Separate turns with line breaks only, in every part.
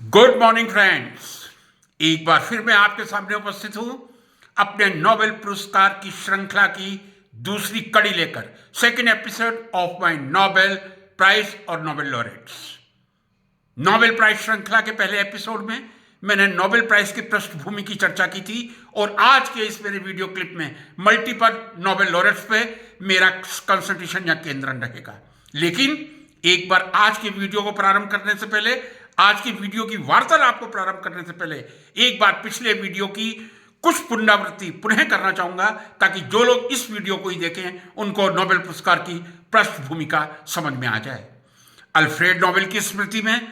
Good morning friends. एक बार फिर मैं आपके सामने उपस्थित हूं अपने नोबेल पुरस्कार की श्रृंखला की दूसरी कड़ी लेकर, second episode of my Nobel prize और नोबेल लॉरेट्स। नोबेल प्राइज श्रृंखला के पहले एपिसोड में मैंने नोबेल प्राइज की पृष्ठभूमि की चर्चा की थी और आज के इस मेरे वीडियो क्लिप में मल्टीपल नोबेल लॉरेट्स पे मेरा कंसंट्रेशन या केंद्रण रहेगा। लेकिन एक बार आज के वीडियो को प्रारंभ करने से पहले, आज की वीडियो की वार्तालाप को प्रारंभ करने से पहले एक बार पिछले वीडियो की कुछ पुनरावृत्ति पुनः करना चाहूंगा, ताकि जो लोग इस वीडियो को ही देखें उनको नोबेल पुरस्कार की पृष्ठभूमि का समझ में आ जाए। अल्फ्रेड नोबेल की स्मृति में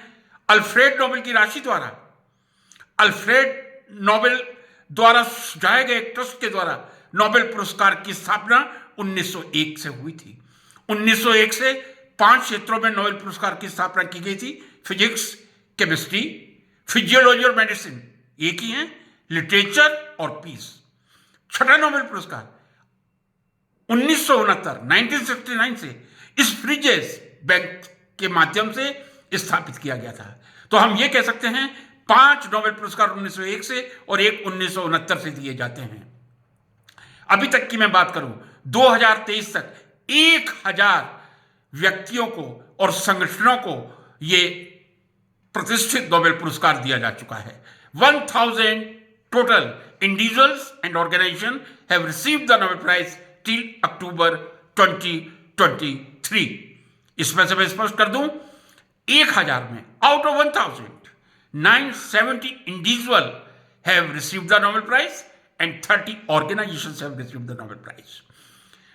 अल्फ्रेड नोबेल की राशि द्वारा, अल्फ्रेड नोबेल द्वारा सुझाए गए ट्रस्ट के द्वारा नोबेल पुरस्कार की स्थापना 1901 से हुई थी। 1901 से 5 क्षेत्रों में नोबेल पुरस्कार की स्थापना की गई थी। फिजिक्स, केमिस्ट्री, फिजियोलॉजी और मेडिसिन एक ही है, लिटरेचर और पीस। छठा नोबेल पुरस्कार 1969 से इस फ्रिजेस बैंक के माध्यम से स्थापित किया गया था। तो हम ये कह सकते हैं 5 नोबेल पुरस्कार 1901 से और एक 1969 से दिए जाते हैं। अभी तक की मैं बात करूं, 2023 तक 1000 व्यक्तियों को और संगठनों को यह प्रतिष्ठित नोबेल पुरस्कार दिया जा चुका है। 1000 total individuals and organizations have received the Nobel Prize till October 2023। इसमें से मैं स्पष्ट कर दूं, 1000 में out of 1970 individuals have received the Nobel Prize and 30 organizations have received the Nobel Prize.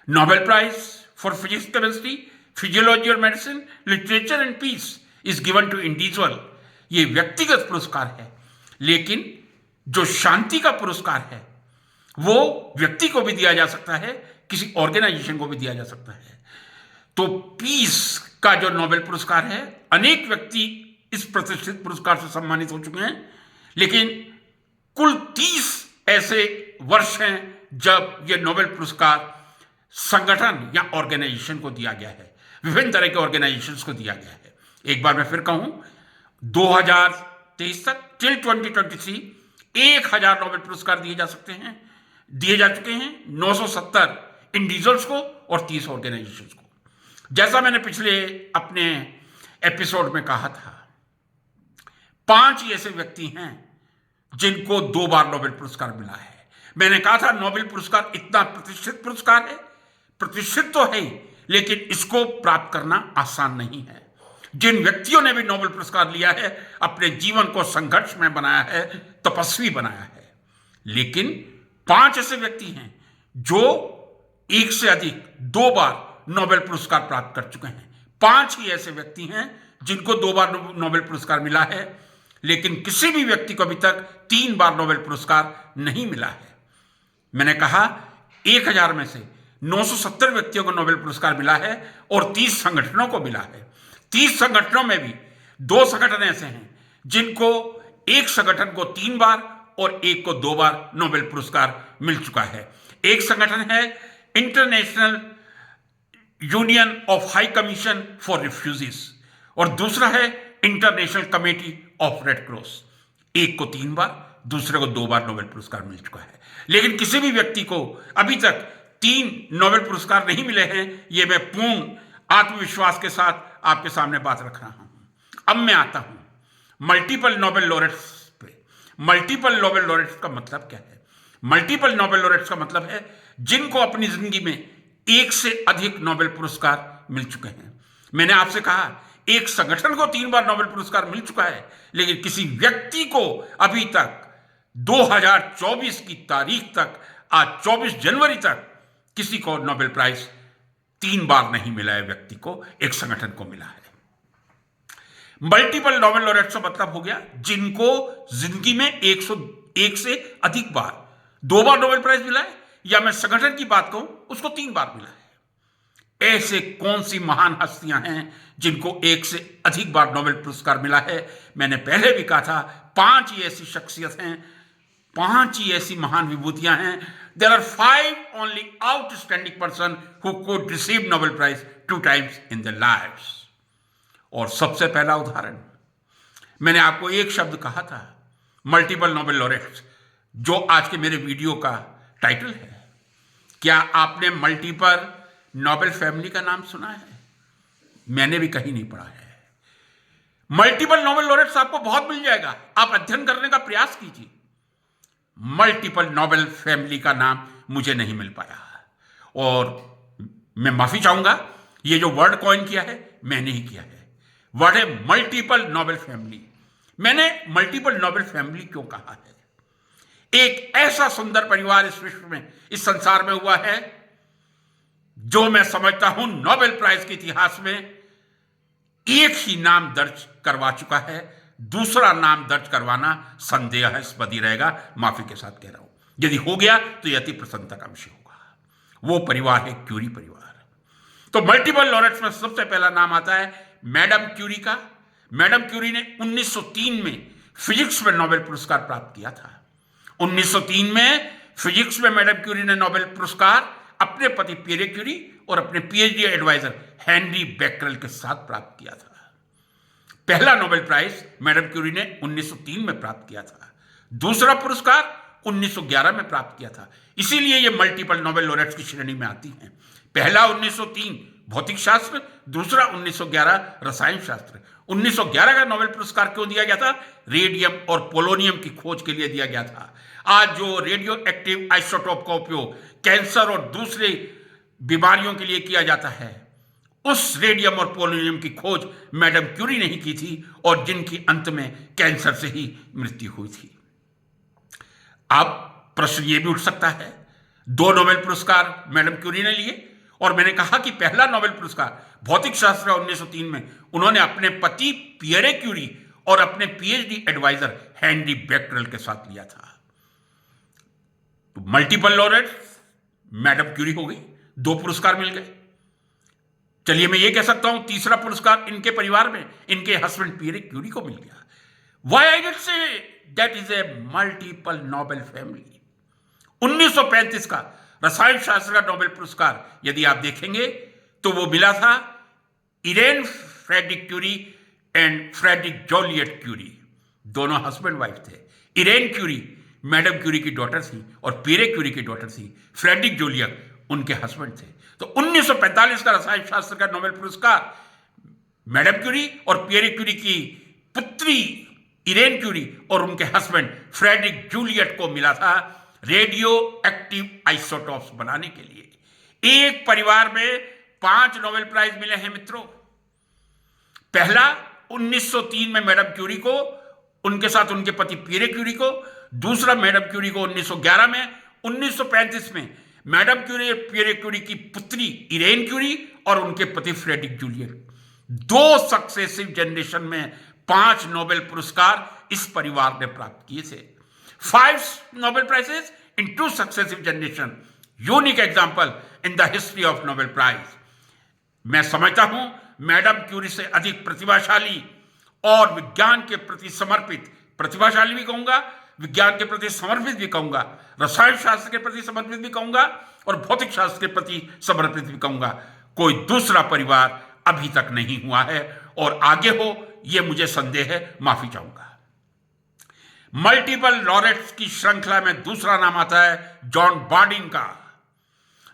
Nobel Prize for Physics, Chemistry, Physiology or Medicine, Literature and Peace is given to individual। ये व्यक्तिगत पुरस्कार है, लेकिन जो शांति का पुरस्कार है वो व्यक्ति को भी दिया जा सकता है, किसी ऑर्गेनाइजेशन को भी दिया जा सकता है। तो पीस का जो नोबेल पुरस्कार है, अनेक व्यक्ति इस प्रतिष्ठित पुरस्कार से सम्मानित हो चुके हैं, लेकिन कुल 30 ऐसे वर्ष हैं जब यह नोबेल पुरस्कार संगठन या ऑर्गेनाइजेशन को दिया गया है, विभिन्न तरह के ऑर्गेनाइजेशंस को दिया गया है। एक बार मैं फिर कहूं, 2023 तक टिल 2023 1000 नोबेल पुरस्कार दिए जा चुके हैं 970 इंडिविजुअल्स को और 30 ऑर्गेनाइजेशंस को। जैसा मैंने पिछले अपने एपिसोड में कहा था, 5 ही ऐसे व्यक्ति हैं जिनको 2 बार नोबेल पुरस्कार मिला है। मैंने कहा था नोबेल पुरस्कार इतना प्रतिष्ठित पुरस्कार है, प्रतिष्ठित तो है ही, लेकिन इसको प्राप्त करना आसान नहीं है। जिन व्यक्तियों ने भी नोबेल पुरस्कार लिया है अपने जीवन को संघर्ष में बनाया है, तपस्वी बनाया है। लेकिन 5 ऐसे व्यक्ति हैं जो एक से अधिक 2 बार नोबेल पुरस्कार प्राप्त कर चुके हैं। 5 ही ऐसे व्यक्ति हैं जिनको 2 बार नोबेल पुरस्कार मिला है, लेकिन किसी भी व्यक्ति को अभी तक 3 बार नोबेल पुरस्कार नहीं मिला है। मैंने कहा 1000 में से 970 व्यक्तियों को नोबेल पुरस्कार मिला है और 30 संगठनों को मिला है। 30 संगठनों में भी 2 संगठन ऐसे हैं जिनको एक संगठन को 3 बार और एक को 2 बार नोबेल पुरस्कार मिल चुका है। एक संगठन है international union of high commission for refugees और दूसरा है international committee of red cross. एक को 3 बार, दूसरे को 2 बार नोबेल पुरस्कार मिल चुका है। लेकिन किसी भी व्यक्ति को अभी तक 3 नोबेल पुरस्कार नहीं मिले हैं। यह मैं पूर्ण आत्मविश्वास के साथ आपके सामने बात रख रहा हूं। अब मैं आता हूं मल्टीपल नोबेल लॉरेट्स पे। मल्टीपल नोबेल लॉरेट्स का मतलब क्या है? मल्टीपल नोबेल लॉरेट्स का मतलब है जिनको अपनी जिंदगी में एक से अधिक नोबेल पुरस्कार मिल चुके हैं। मैंने आपसे कहा एक संगठन को 3 बार नोबेल पुरस्कार मिल चुका है, लेकिन किसी व्यक्ति को अभी तक 2024 की तारीख तक, आज 24 जनवरी तक, किसी को नोबेल प्राइज 3 बार नहीं मिला है। व्यक्ति को, एक संगठन को मिला है। मल्टीपल नोबेल लॉरेट्स का मतलब हो गया जिनको जिंदगी में 101 से अधिक बार, 2 बार नोबेल प्राइज मिला है, या मैं संगठन की बात कहूं उसको 3 बार मिला है। ऐसे कौन सी महान हस्तियां हैं जिनको 1 से अधिक बार नोबेल पुरस्कार मिला है? मैंने पहले भी कहा था 5 ही ऐसी शख्सियत हैं, 5 ही ऐसी महान विभूतियां हैं। There are 5 only outstanding person who could receive Nobel Prize 2 times in their lives। और सबसे पहला उदाहरण मैंने आपको एक शब्द कहा था, मल्टीपल नोबेल लॉरेट्स, जो आज के मेरे वीडियो का टाइटल है। क्या आपने मल्टीपल नोबेल फैमिली का नाम सुना है? मैंने भी कहीं नहीं पढ़ा है। मल्टीपल नोबेल लॉरेट्स आपको बहुत मिल जाएगा, आप अध्ययन करने का प्रयास कीजिए। मल्टीपल नोबेल फैमिली का नाम मुझे नहीं मिल पाया, और मैं माफी चाहूंगा, ये जो वर्ड कॉइन किया है मैंने ही किया है। वर्ड है मल्टीपल नोबेल फैमिली। मैंने मल्टीपल नोबेल फैमिली क्यों कहा है? एक ऐसा सुंदर परिवार इस विश्व में, इस संसार में हुआ है, जो मैं समझता हूं नोबेल प्राइज के इतिहास में एक ही नाम दर्ज करवा चुका है। दूसरा नाम दर्ज करवाना संदेहास्पद ही रहेगा, माफी के साथ कह रहा हूं। यदि हो गया तो यह अति प्रसन्नता का विषय होगा। वो परिवार है क्यूरी परिवार। तो मल्टीपल लॉरेट्स में सबसे पहला नाम आता है मैडम क्यूरी का। मैडम क्यूरी ने 1903 में फिजिक्स में नोबेल पुरस्कार प्राप्त किया था। 1903 में फिजिक्स में मैडम क्यूरी ने नोबेल पुरस्कार अपने पति पियरे क्यूरी और अपने पीएचडी एडवाइजर हेनरी बेकरेल के साथ प्राप्त किया था। पहला नोबेल प्राइज मैडम क्यूरी ने 1903 में प्राप्त किया था। दूसरा पुरस्कार 1911 में प्राप्त किया था। इसीलिए ये मल्टीपल नोबेल लॉरेट्स की श्रेणी में आती हैं। पहला 1903 भौतिक शास्त्र, दूसरा 1911 रसायन शास्त्र। 1911 का नोबेल पुरस्कार क्यों दिया गया था? रेडियम और पोलोनियम की खोज के लिए दिया गया था। आज जो रेडियो एक्टिव आइसोटोप का उपयोग कैंसर और दूसरे बीमारियों के लिए किया जाता है, उस रेडियम और पोलोनियम की खोज मैडम क्यूरी ने ही की थी, और जिनकी अंत में कैंसर से ही मृत्यु हुई थी। अब प्रश्न यह भी उठ सकता है, 2 नोबेल पुरस्कार मैडम क्यूरी ने लिए, और मैंने कहा कि पहला नोबेल पुरस्कार भौतिक शास्त्र 1903 में उन्होंने अपने पति पियरे क्यूरी और अपने पीएचडी एडवाइजर हेनरी बेकरेल के साथ लिया था। तो मल्टीपल लॉरेट्स मैडम क्यूरी हो गई, 2 पुरस्कार मिल गए। चलिए मैं ये कह सकता हूं तीसरा पुरस्कार इनके परिवार में इनके हस्बैंड पियरे क्यूरी को मिल गया। Why I did say that is a multiple Nobel family. 1935 का रसायन शास्त्र का नोबेल पुरस्कार यदि आप देखेंगे तो वो मिला था Irene Frederic Curie and Frederic Joliot Curie. दोनों हस्बैंड वाइफ थे। इरेन क्यूरी मैडम क्यूरी की डॉटर थी और पियरे क्यूरी की डॉटर थी। फ्रेडरिक जोलियट उनके हस्बैंड थे। तो 1945 का रसायन शास्त्र का नोबेल पुरस्कार मैडम क्यूरी और पियरे क्यूरी की पुत्री इरेन क्यूरी और उनके हस्बैंड फ्रेडरिक जूलियट को मिला था रेडियो एक्टिव आइसोटोप्स बनाने के लिए। एक परिवार में 5 नोबेल प्राइज मिले हैं मित्रों। पहला 1903 में मैडम क्यूरी को, उनके साथ उनके पति पियरे क्यूरी को। दूसरा मैडम क्यूरी को 1911 में। 1935 में मैडम क्यूरी और पियरे क्यूरी की पुत्री इरेन क्यूरी और उनके पति फ्रेडरिक जूलियट। 2 सक्सेसिव जनरेशन में 5 नोबेल पुरस्कार इस परिवार ने प्राप्त किए थे। 5 Nobel Prizes in 2 successive generation, unique example in the history of Nobel Prize। मैं समझता हूं मैडम क्यूरी से अधिक प्रतिभाशाली और विज्ञान के प्रति समर्पित, प्रतिभाशाली भी कहूंगा, विज्ञान के प्रति समर्पित भी कहूंगा, रसायन शास्त्र के प्रति समर्पित भी कहूंगा और भौतिक शास्त्र के प्रति समर्पित भी कहूंगा, कोई दूसरा परिवार अभी तक नहीं हुआ है, और आगे हो यह मुझे संदेह है, माफी चाहूंगा। मल्टीपल लॉरेट्स की श्रृंखला में दूसरा नाम आता है जॉन बार्डिन का,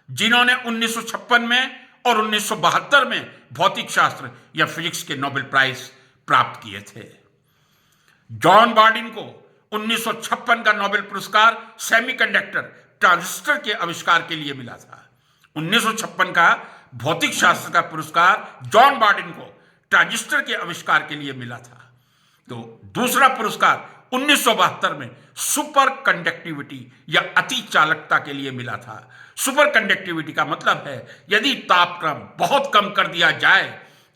जिन्होंने 1956 में और 1972 में भौतिक शास्त्र या फिजिक्स के नोबेल प्राइज प्राप्त किए थे। जॉन बार्डिन को 1956 का नोबेल पुरस्कार सेमीकंडक्टर ट्रांजिस्टर के आविष्कार के लिए मिला था। 1956 का भौतिक शास्त्र का पुरस्कार जॉन बार्डिन को ट्रांजिस्टर के आविष्कार के लिए मिला था। तो दूसरा पुरस्कार 1972 में सुपर कंडक्टिविटी या अति चालकता के लिए मिला था। सुपर कंडक्टिविटी का मतलब है यदि तापक्रम बहुत कम कर दिया जाए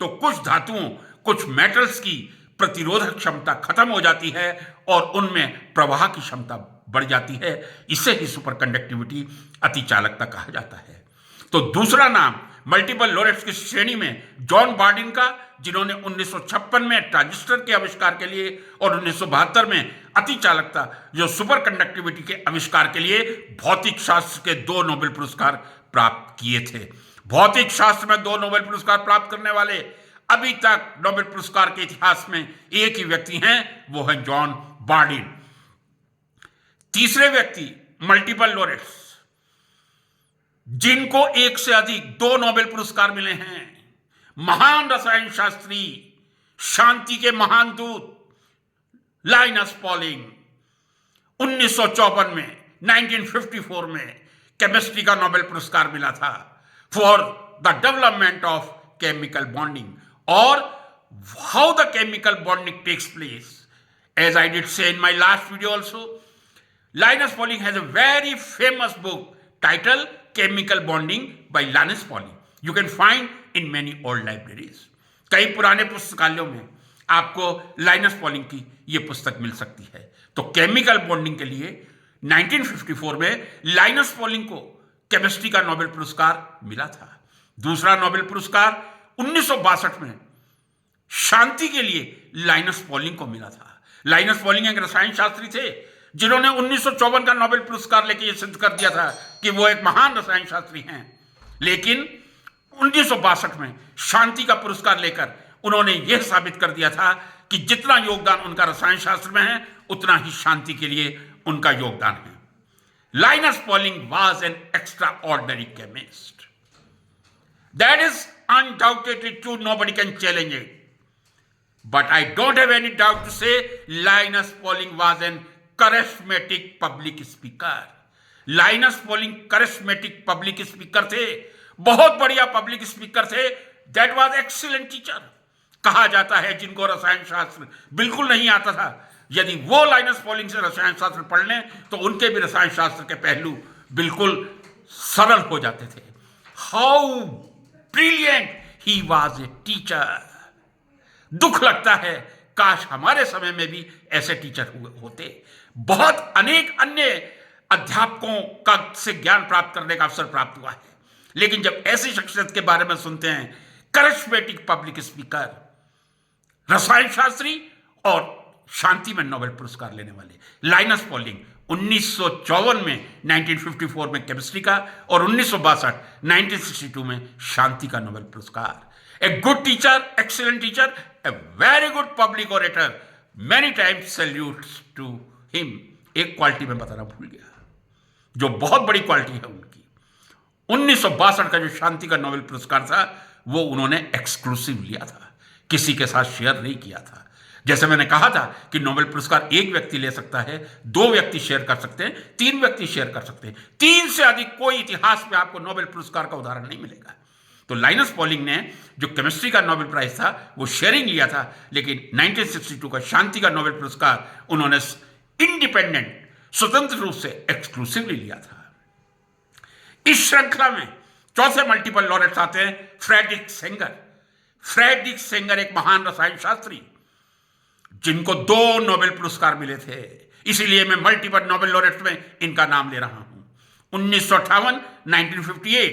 तो कुछ धातुओं, कुछ मेटल्स की प्रतिरोधक क्षमता खत्म हो जाती है और उनमें प्रवाह की क्षमता बढ़ जाती है। इसे ही सुपर कंडक्टिविटी, अति चालकता कहा जाता है। तो दूसरा नाम मल्टीपल लॉरेट्स की श्रेणी में जॉन बार्डिन का, जिन्होंने 1956 में ट्रांजिस्टर के आविष्कार के लिए और 1972 में अति चालकता जो सुपर कंडक्टिविटी के आविष्कार के लिए भौतिक शास्त्र के 2 नोबेल पुरस्कार प्राप्त किए थे। भौतिक शास्त्र में 2 नोबेल पुरस्कार प्राप्त करने वाले अभी तक नोबेल पुरस्कार के इतिहास में एक ही व्यक्ति हैं, वो है जॉन बार्डिन। तीसरे व्यक्ति मल्टीपल लॉरेट्स, जिनको एक से अधिक 2 नोबेल पुरस्कार मिले हैं, महान रसायन शास्त्री, शांति के महान दूत लाइनस पॉलिंग। 1954 में 1954 में केमिस्ट्री का नोबेल पुरस्कार मिला था for the development of chemical bonding और how the chemical bonding takes place. As I did say in my last video also, Linus Pauling has a very famous book titled Chemical Bonding by Linus Pauling. You can find in many old libraries. कई पुराने पुस्तकालयों में आपको lines polling की यह पुस्तक मिल सकती है। तो केमिकल बॉन्डिंग के लिए 1954 में लाइनस पॉलिंग को केमिस्ट्री का नोबेल पुरस्कार मिला था। दूसरा नोबेल पुरस्कार 1962 में शांति के लिए लाइनस पॉलिंग को मिला था। लाइनस पॉलिंग एक रसायन शास्त्री थे जिन्होंने 1954 का नोबेल पुरस्कार लेकर यह सिद्ध कर दिया था कि वो एक महान रसायन शास्त्री हैं। लेकिन 1962 में शांति का पुरस्कार लेकर उन्होंने यह साबित कर दिया था कि जितना योगदान उनका रसायन शास्त्र में है उतना ही शांति के लिए उनका योगदान है। Linus Pauling was an extraordinary chemist. That is undoubtedly true, nobody can challenge it. But I don't have any doubt to say Linus Pauling was an charismatic public speaker. Linus Pauling charismatic public speaker थे, बहुत बढ़िया public speaker थे। That was excellent teacher। कहा जाता है जिनको रसायन शास्त्र बिल्कुल नहीं आता था, यदि वो लाइनस पॉलिंग से रसायन शास्त्र पढ़ लें तो उनके भी रसायन शास्त्र के पहलू बिल्कुल सरल हो जाते थे। How brilliant he was a teacher. दुख लगता है काश हमारे समय में भी ऐसे टीचर होते। बहुत अनेक अन्य अध्यापकों का से ज्ञान प्राप्त करने का अवसर प्राप्त हुआ है, लेकिन जब ऐसी शख्सियत के बारे में सुनते हैं, करिश्मेटिक पब्लिक स्पीकर, रसायन शास्त्री और शांति में नोबेल पुरस्कार लेने वाले लाइनस पॉलिंग 1954 में 1954 में केमिस्ट्री का और 1962 1962 में शांति का नोबेल पुरस्कार। A good teacher, excellent teacher, a very good public orator. Many times salutes to him. एक क्वालिटी में बताना भूल गया, जो बहुत बड़ी क्वालिटी है उनकी। 1962 का जो शांति का नोबेल पुरस्कार था वो उन्होंने एक्सक्लूसिव लिया था, किसी के साथ शेयर नहीं किया था। जैसे मैंने कहा था कि नोबेल पुरस्कार एक व्यक्ति ले सकता है, 2 व्यक्ति शेयर कर सकते हैं, 3 व्यक्ति शेयर कर सकते हैं। 3 से अधिक कोई इतिहास में आपको नोबेल पुरस्कार का उदाहरण नहीं मिलेगा। तो लाइनस पॉलिंग ने जो केमिस्ट्री का नोबेल प्राइज था वो शेयरिंग लिया था, लेकिन 1962 का शांति का नोबेल पुरस्कार उन्होंने इंडिपेंडेंट, स्वतंत्र रूप से एक्सक्लूसिवली लिया था। इस श्रृंखला में चौथे मल्टीपल लॉरेट्स आते हैं फ्रेडरिक सेंगर। फ्रेडरिक सेंगर एक महान रसायन शास्त्री जिनको 2 नोबेल पुरस्कार मिले थे, इसीलिए मैं मल्टीपल नोबेल लॉरेट्स में इनका नाम ले रहा हूं। 1958 1958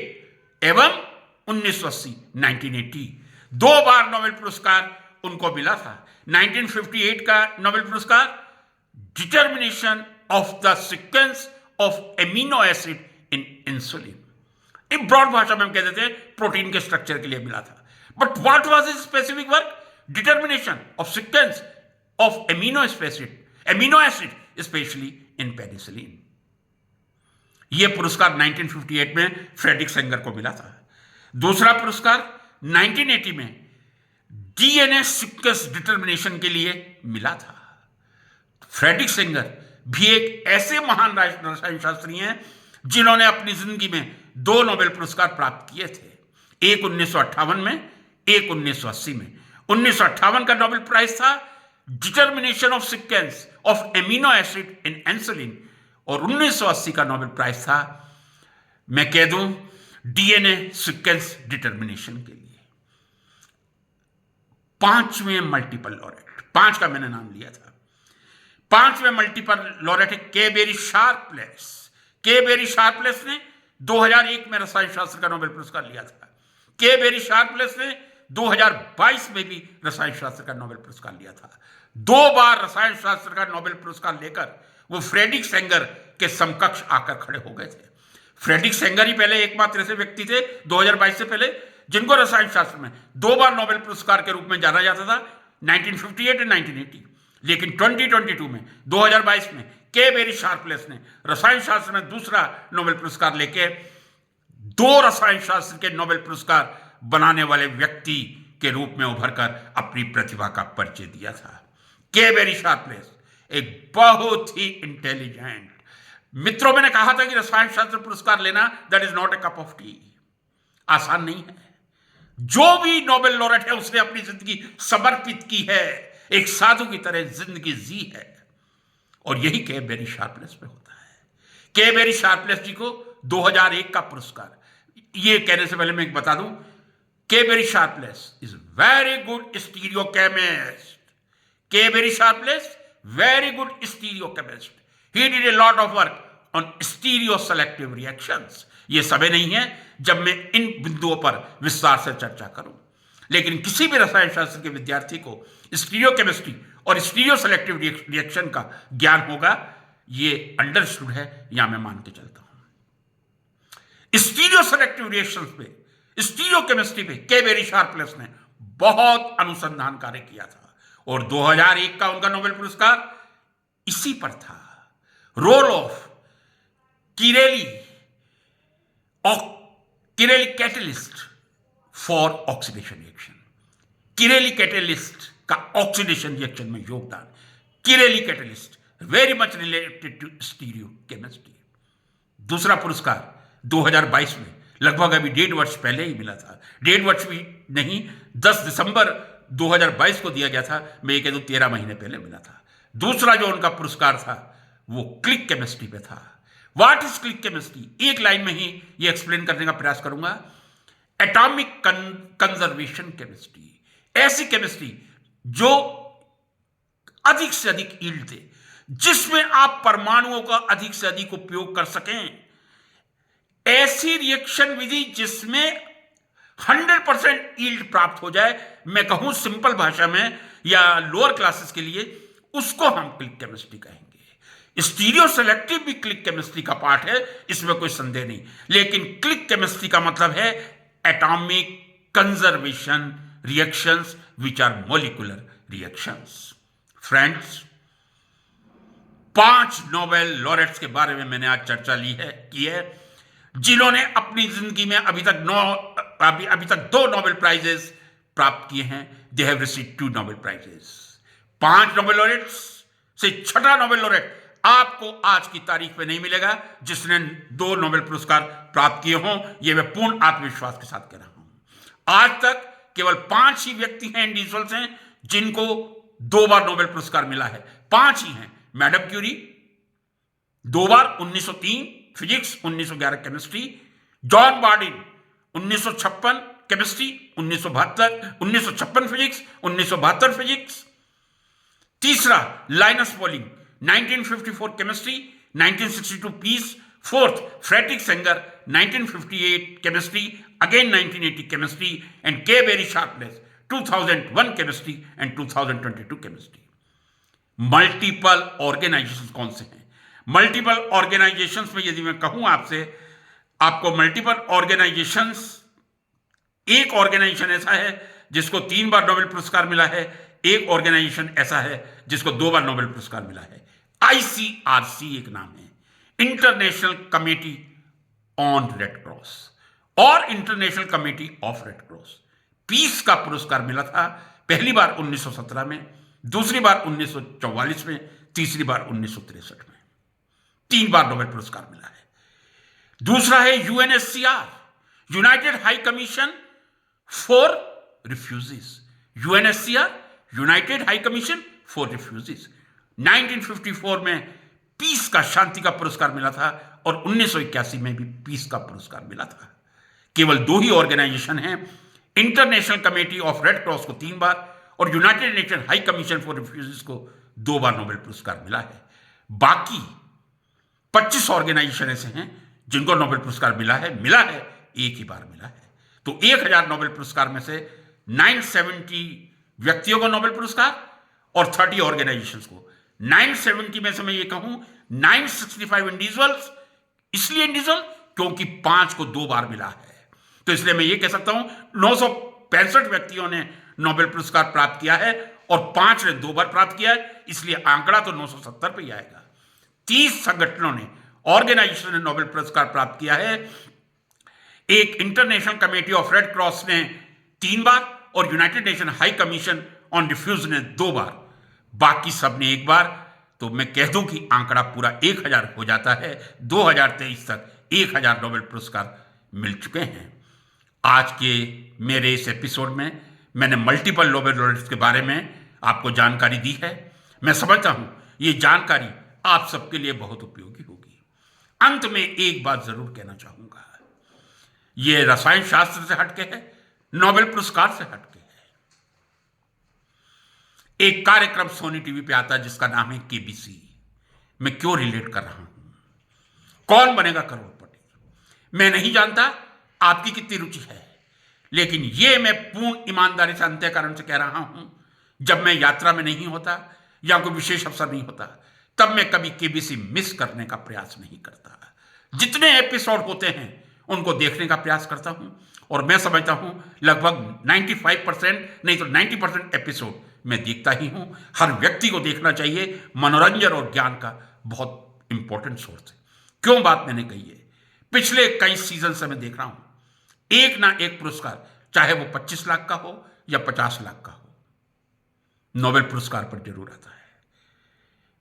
एवं 1980 1980 2 बार नोबेल पुरस्कार उनको मिला था। 1958 का नोबेल पुरस्कार determination of the sequence of amino acid in insulin, एक ब्रॉड भाषा में हम कह देते हैं प्रोटीन के स्ट्रक्चर के लिए मिला था। But what was his specific work? Determination of sequence of amino acid specially in penicillin. यह पुरस्कार 1958 में फ्रेडरिक सेंगर को मिला था। दूसरा पुरस्कार 1980 में डीएनए सीक्वेंस डिटर्मिनेशन के लिए मिला था। फ्रेडरिक सेंगर भी एक ऐसे महान रसायन शास्त्री हैं जिन्होंने अपनी जिंदगी में 2 नोबेल पुरस्कार प्राप्त किए थे, एक 1958 में, एक 1980 में। 1958 का नोबेल प्राइज था determination of sequence of amino acid in insulin और 1980 का नोबेल प्राइज था, मैं कह दूं, डीएनए सीक्वेंस डिटर्मिनेशन के लिए। 5वें मल्टीपल लॉरेट, 5 का मैंने नाम लिया था। 5वें मल्टीपल लॉरेट है के बेरी शार्पलेस। के बेरी शार्पलेस ने 2001 में रसायन शास्त्र का नोबेल पुरस्कार लिया था। के बेरी शार्पलेस ने 2022 में भी रसायन शास्त्र का नोबेल पुरस्कार लिया था। 2 बार रसायन शास्त्र का नोबेल पुरस्कार लेकर वो फ्रेडरिक सेंगर के समकक्ष आकर खड़े हो गए थे। फ्रेडरिक सेंगर ही पहले एकमात्र ऐसे व्यक्ति थे 2022 से पहले जिनको रसायन शास्त्र में 2 बार नोबेल पुरस्कार के रूप में जाना जाता था, 1958 और 1980। लेकिन 2022 में 2022 में के बेरी शार्पलेस ने रसायन शास्त्र में दूसरा नोबेल पुरस्कार लेके 2 रसायन शास्त्र के नोबेल पुरस्कार बनाने वाले व्यक्ति के रूप में उभरकर अपनी प्रतिभा का परिचय दिया था। के बेरी शार्पलेस एक बहुत ही इंटेलिजेंट, मित्रों, मैंने कहा था कि रसायन शास्त्र पुरस्कार लेना that is not a cup of T, आसान नहीं है। जो भी नोबेल लॉरेट है उसने अपनी जिंदगी समर्पित की है, एक साधु की तरह जिंदगी जी है, और यही के बेरी शार्पलेस पे होता है। के बेरी शार्पलेस जी को 2001 का पुरस्कार, ये कहने से पहले मैं एक बता दूं, K Barry Sharpless is very good stereo chemist. K Barry Sharpless very good stereo chemist. He did a lot of work on stereo selective reactions. ये समय नहीं है जब मैं इन बिंदुओं पर विस्तार से चर्चा करूं, लेकिन किसी भी रसायन शास्त्र के विद्यार्थी को स्टीरियो केमिस्ट्री और स्टीरियो सेलेक्टिव रिएक्शन का ज्ञान होगा, ये अंडरस्टूड है, या मैं मान के चलता हूं। स्टीरियो सेलेक्टिव रिएक्शंस पे, स्टीरियो केमिस्ट्री पे के बेरी शार्पलेस ने बहुत अनुसंधान कार्य किया था, और 2001 का उनका नोबेल पुरस्कार इसी पर था। Role of chirally catalyst for oxidation reaction. Chirally catalyst का ऑक्सीडेशन रिएक्शन में योगदान। Chirally catalyst very much related to stereo chemistry. दूसरा पुरस्कार 2022 में, लगभग अभी 1.5 वर्ष पहले ही मिला था, 1.5 वर्ष भी नहीं, 10 दिसंबर 2022 को दिया गया था, मैं ये कह दूं 13 महीने पहले मिला था। दूसरा जो उनका पुरस्कार था वो क्लिक केमिस्ट्री पे था। What is click chemistry? एक लाइन में ही ये एक्सप्लेन करने का प्रयास करूंगा। एटॉमिक कंजर्वेशन केमिस्ट्री, ऐसी केमिस्ट्री जो अधिक से अधिक यील्ड दे, जिसमें आप परमाणुओं का अधिक से अधिक उपयोग कर सकें। ऐसी रिएक्शन विधि जिसमें 100% यील्ड प्राप्त हो जाए, मैं कहूं सिंपल भाषा में या लोअर क्लासेस के लिए, उसको हम क्लिक केमिस्ट्री कहेंगे। स्टीरियो सेलेक्टिव भी क्लिक केमिस्ट्री का पार्ट है, इसमें कोई संदेह नहीं, लेकिन क्लिक केमिस्ट्री का मतलब है atomic conservation reactions which are molecular reactions. Friends, 5 Nobel laureates के बारे में मैंने आज चर्चा की है, जिन्होंने अपनी जिंदगी में अभी तक 2 नोबेल प्राइजेस प्राप्त किए हैं। They have received 2 Nobel prizes. 5 Nobel laureates से छठा नोबेल लॉरेट आपको आज की तारीख में नहीं मिलेगा जिसने 2 नोबेल पुरस्कार प्राप्त किए हों। यह मैं पूर्ण आत्मविश्वास के साथ कह रहा हूं। आज तक केवल 5 ही व्यक्ति हैं, इंडिविजुअल्स हैं, जिनको 2 बार नोबेल पुरस्कार मिला है। 5 ही हैं। मैडम क्यूरी 2 बार, 1903 physics, 1911 chemistry. John Bardeen 1956 chemistry, 1956 physics, 1972 physics. तीसरा Linus Pauling 1954 chemistry, 1962 peace. Fourth Frederick Sanger 1958 chemistry, again 1980 chemistry, and K Barry Sharpless 2001 chemistry and 2022 chemistry. Multiple organisations कौन से हैं? मल्टीपल ऑर्गेनाइजेशंस में यदि मैं कहूं आपको मल्टीपल ऑर्गेनाइजेशंस, एक ऑर्गेनाइजेशन ऐसा है जिसको 3 बार नोबेल पुरस्कार मिला है, एक ऑर्गेनाइजेशन ऐसा है जिसको 2 बार नोबेल पुरस्कार मिला है। ICRC एक नाम है, international committee on red cross, और international committee of red cross. Peace का पुरस्कार मिला था पहली बार 1917 में, दूसरी बार 1944 में, तीसरी बार 1963 में। 3 बार नोबेल पुरस्कार मिला है। दूसरा है UNSCR, United high commission for refugees. UNSCR, United high commission for refugees. 1954 में पीस का, शांति का पुरस्कार मिला था, और 1981 में भी पीस का पुरस्कार मिला था। केवल 2 ही ऑर्गेनाइजेशन हैं, international committee of red cross को 3 बार और United Nation high commission for refugees को 2 बार नोबेल पुरस्कार मिला है। बाकी 25 ऑर्गेनाइजेशन ऐसे हैं जिनको नोबेल पुरस्कार मिला है एक ही बार मिला है। तो 1000 नोबेल पुरस्कार में से 970 व्यक्तियों को नोबेल पुरस्कार और 30 ऑर्गेनाइजेशंस को। 970 में से मैं ये कहूं 965 इंडिविजुअल्स, इसलिए इंडिविजुअल क्योंकि 5 को 2 बार मिला है। तो इसलिए मैं ये कह सकता हूं 965 व्यक्तियों ने नोबेल पुरस्कार प्राप्त किया है और 5 ने 2 बार प्राप्त किया है, इसलिए आंकड़ा तो 970 पे ही आएगा। 30 संगठनों ने, ऑर्गेनाइजेशन ने नोबेल पुरस्कार प्राप्त किया है। एक international committee of red cross ने 3 बार और United Nation high commission on refugee ने 2 बार, बाकी सब ने 1 बार। तो मैं कह दूं कि आंकड़ा पूरा 1000 हो जाता है। 2023 तक 1000 नोबेल पुरस्कार मिल चुके हैं। आज के मेरे इस एपिसोड में मैंने मल्टीपल नोबेल लॉरेट्स के बारे में आपको जानकारी दी है। मैं समझता हूं ये जानकारी आप सबके लिए बहुत उपयोगी होगी। अंत में एक बात जरूर कहना चाहूंगा, ये रसायन शास्त्र से हटके है, नोबेल पुरस्कार से हटके है। एक कार्यक्रम सोनी टीवी पे आता है जिसका नाम है केबीसी। मैं क्यों रिलेट कर रहा हूं? कौन बनेगा करोड़पति? मैं नहीं जानता आपकी कितनी रुचि है, लेकिन यह मैं पूर्ण ईमानदारी से अंतःकरण से कह रहा हूं, जब मैं यात्रा में नहीं होता या कोई विशेष अवसर नहीं होता, तब मैं कभी केबीसी मिस करने का प्रयास नहीं करता। जितने एपिसोड होते हैं उनको देखने का प्रयास करता हूं और मैं समझता हूं लगभग 95% नहीं तो 90% एपिसोड मैं देखता ही हूं। हर व्यक्ति को देखना चाहिए। मनोरंजन और ज्ञान का बहुत इंपॉर्टेंट सोर्स है। क्यों बात मैंने कही है? पिछले कई सीजन से मैं देख रहा हूं एक ना एक पुरस्कार, चाहे वो 25 लाख का हो या 50 लाख का हो, नोबेल पुरस्कार पर जरूर आता है।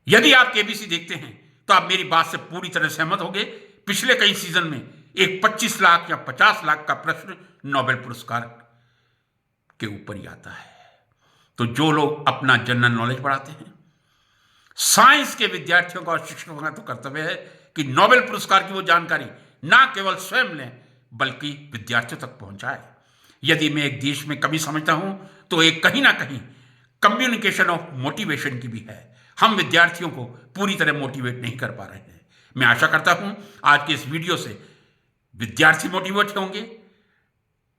यदि आप केबीसी देखते हैं तो आप मेरी बात से पूरी तरह सहमत होंगे। पिछले कई सीजन में एक 25 लाख या 50 लाख का प्रश्न नोबेल पुरस्कार के ऊपर ही आता है। तो जो लोग अपना जनरल नॉलेज बढ़ाते हैं, साइंस के विद्यार्थियों का और शिक्षकों का तो कर्तव्य है कि नोबेल पुरस्कार की वो जानकारी ना केवल स्वयं लें बल्कि विद्यार्थियों तक पहुंचाए। यदि मैं एक देश में कमी समझता हूं तो एक कहीं ना कहीं कम्युनिकेशन ऑफ मोटिवेशन की भी है। हम विद्यार्थियों को पूरी तरह मोटिवेट नहीं कर पा रहे हैं। मैं आशा करता हूं आज के इस वीडियो से विद्यार्थी मोटिवेट होंगे।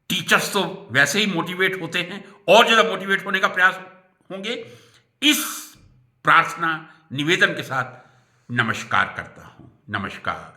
टीचर्स तो वैसे ही मोटिवेट होते हैं और ज्यादा मोटिवेट होने का प्रयास होंगे। इस प्रार्थना निवेदन के साथ नमस्कार करता हूं। नमस्कार।